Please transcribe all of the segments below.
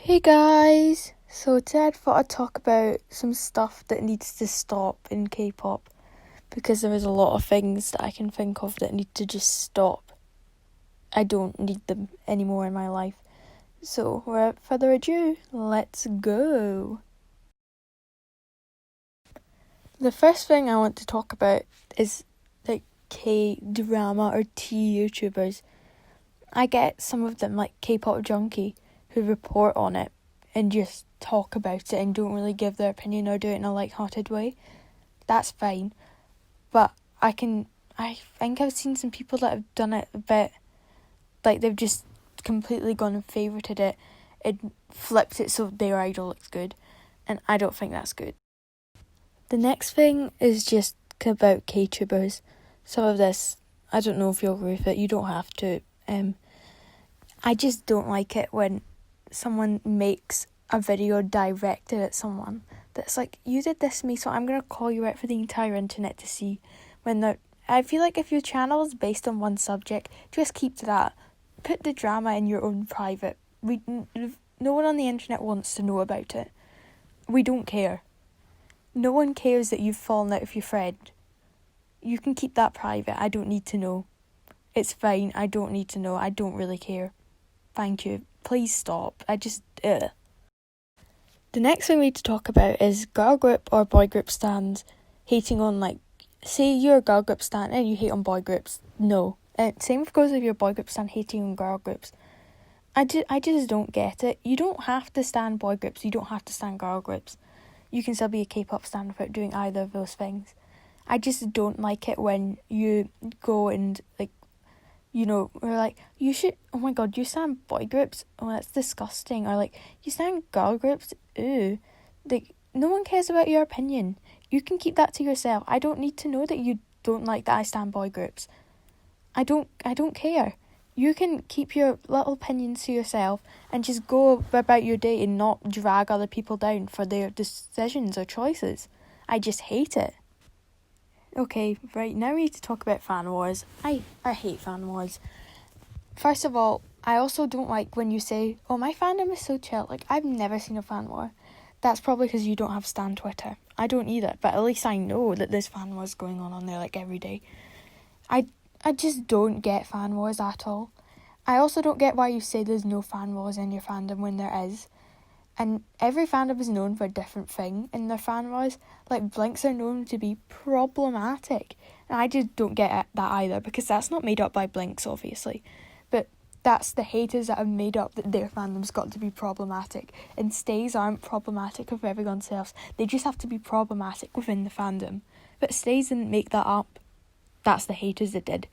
Hey guys! So today I thought I'd talk about some stuff that needs to stop in K-pop because there is a lot of things that I can think of that need to just stop. I don't need them anymore in my life. So without further ado, let's go! The first thing I want to talk about is like K-drama or T-YouTubers. I get some of them like K-pop Junkie who report on it and just talk about it and don't really give their opinion or do it in a light-hearted way. That's fine. But I think I've seen some people that have done it a bit, like they've just completely gone and favorited it and flipped it so their idol looks good. And I don't think that's good. The next thing is just about K-tubers. Some of this, I don't know if you'll agree with it, you don't have to. I just don't like it when someone makes a video directed at someone that's like, you did this to me, so I'm going to call you out for the entire internet to see. I feel like if your channel is based on one subject, just keep to that. Put the drama in your own private. No one on the internet wants to know about it. We don't care. No one cares that you've fallen out with your friend. You can keep that private. I don't need to know. It's fine. I don't need to know. I don't really care. Thank you. Please stop. The next thing we need to talk about is girl group or boy group stans hating on, like, say you're a girl group stan and you hate on boy groups. No. Same goes with your boy group stan hating on girl groups. I just don't get it. You don't have to stan boy groups. You don't have to stan girl groups. You can still be a K-pop stan without doing either of those things. I just don't like it when you go and, like, you know, we're like, you should, oh my god, you stand boy groups? Oh, that's disgusting. Or like, you stand girl groups? Ooh. Like, no one cares about your opinion. You can keep that to yourself. I don't need to know that you don't like that I stand boy groups. I don't care. You can keep your little opinions to yourself and just go about your day and not drag other people down for their decisions or choices. I just hate it. Okay, right, now we need to talk about fan wars. I hate fan wars. First of all, I also don't like when you say, oh, my fandom is so chill. Like, I've never seen a fan war. That's probably because you don't have Stan Twitter. I don't either, but at least I know that there's fan wars going on there, like, every day. I just don't get fan wars at all. I also don't get why you say there's no fan wars in your fandom when there is. And every fandom is known for a different thing in their fan wars. Like, Blinks are known to be problematic. And I just don't get that either, because that's not made up by Blinks, obviously. But that's the haters that have made up that their fandom's got to be problematic. And stays aren't problematic with everyone else. They just have to be problematic within the fandom. But stays didn't make that up. That's the haters that did.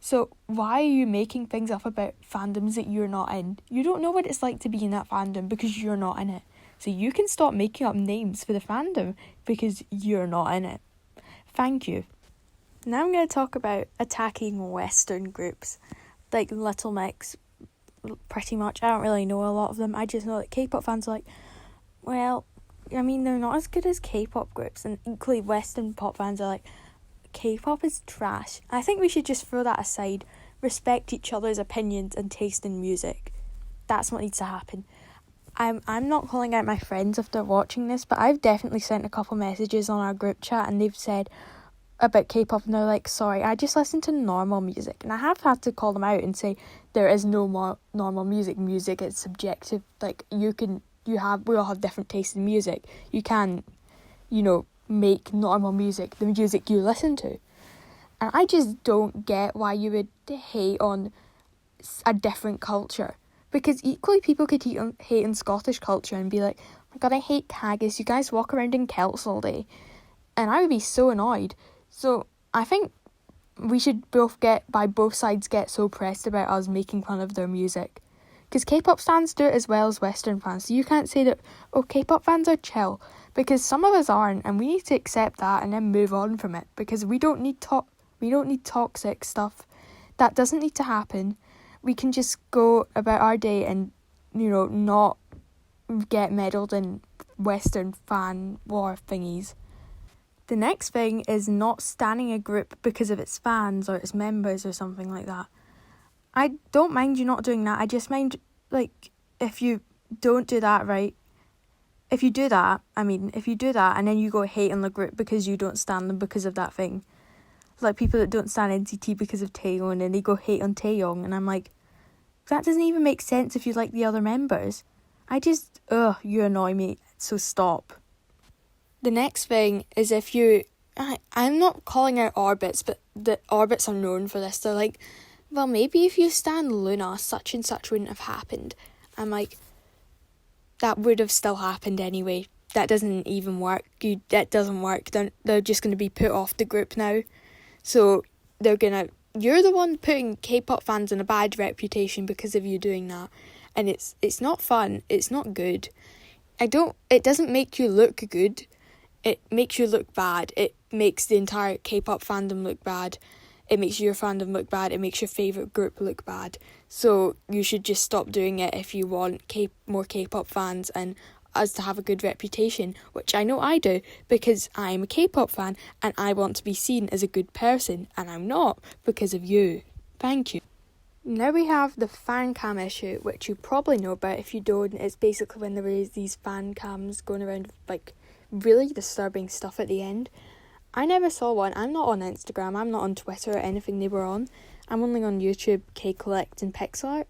So why are you making things up about fandoms that you're not in? You don't know what it's like to be in that fandom because you're not in it. So you can stop making up names for the fandom because you're not in it. Thank you. Now I'm going to talk about attacking Western groups. Like Little Mix, pretty much. I don't really know a lot of them. I just know that K-pop fans are like, well, I mean, they're not as good as K-pop groups. And equally Western pop fans are like, K-pop is trash. I think we should just throw that aside, respect each other's opinions and taste in music. That's what needs to happen. I'm not calling out my friends if they're watching this, but I've definitely sent a couple messages on our group chat and they've said about K-pop and they're like, sorry, I just listen to normal music. And I have had to call them out and say there is no more normal music. Music is subjective. Like, we all have different tastes in music. You can, make normal music the music you listen to. And I just don't get why you would hate on a different culture, because equally people could hate on Scottish culture and be like, oh my god, I hate haggis, you guys walk around in kilts all day, and I would be so annoyed. So I think we should both sides get so pressed about us making fun of their music, because K-pop fans do it as well as Western fans. So you can't say that, oh, K-pop fans are chill, because some of us aren't, and we need to accept that and then move on from it, because we don't need toxic stuff. That doesn't need to happen. We can just go about our day and, not get meddled in Western fan war thingies. The next thing is not standing a group because of its fans or its members or something like that. I don't mind you not doing that. I just mind, like, if you don't do that, right? If you do that and then you go hate on the group because you don't stand them because of that thing, like people that don't stand NCT because of Taeyong and then they go hate on Taeyong, and I'm like, that doesn't even make sense if you like the other members. You annoy me, so stop. The next thing is if you... I'm not calling out Orbits, but the Orbits are known for this. They're like, well, maybe if you stan Luna, such and such wouldn't have happened. I'm like, that would have still happened anyway. That doesn't even work. That doesn't work. They're just going to be put off the group now. So you're the one putting K-pop fans in a bad reputation because of you doing that. And it's not fun. It's not good. It doesn't make you look good. It makes you look bad. It makes the entire K-pop fandom look bad. It makes your fandom look bad. It makes your favourite group look bad. So you should just stop doing it if you want more K-pop fans and us to have a good reputation, which I know I do because I'm a K-pop fan and I want to be seen as a good person, and I'm not because of you. Thank you. Now we have the fan cam issue, which you probably know about. If you don't, it's basically when there is these fan cams going around like really disturbing stuff at the end. I never saw one. I'm not on Instagram, I'm not on Twitter or anything they were on. I'm only on YouTube, K-Collect and Pixar.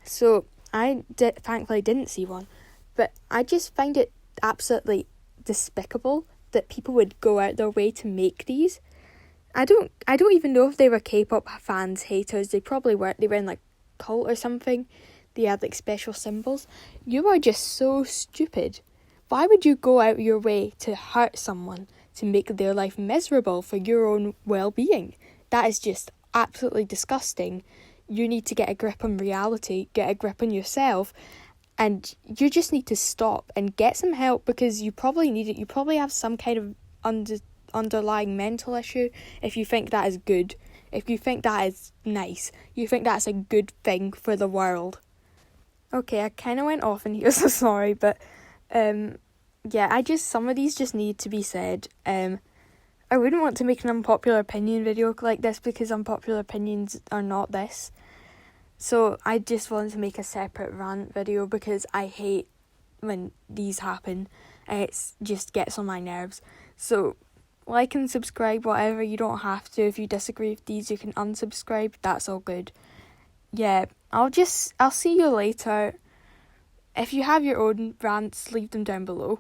So I thankfully didn't see one. But I just find it absolutely despicable that people would go out their way to make these. I don't even know if they were K-pop fans, haters. They probably weren't. They were in like cult or something. They had like special symbols. You are just so stupid. Why would you go out your way to hurt someone, to make their life miserable for your own well-being? That is just absolutely disgusting. You need to get a grip on reality, get a grip on yourself, and you just need to stop and get some help because you probably need it. You probably have some kind of underlying mental issue if you think that is good. If you think that is nice, you think that's a good thing for the world. Okay, I kind of went off in here, so sorry, but some of these just need to be said. I wouldn't want to make an unpopular opinion video like this because unpopular opinions are not this. So I just wanted to make a separate rant video because I hate when these happen and it just gets on my nerves. So like and subscribe, whatever. You don't have to. If you disagree with these, you can unsubscribe. That's all good. Yeah, I'll see you later. If you have your own rants, leave them down below.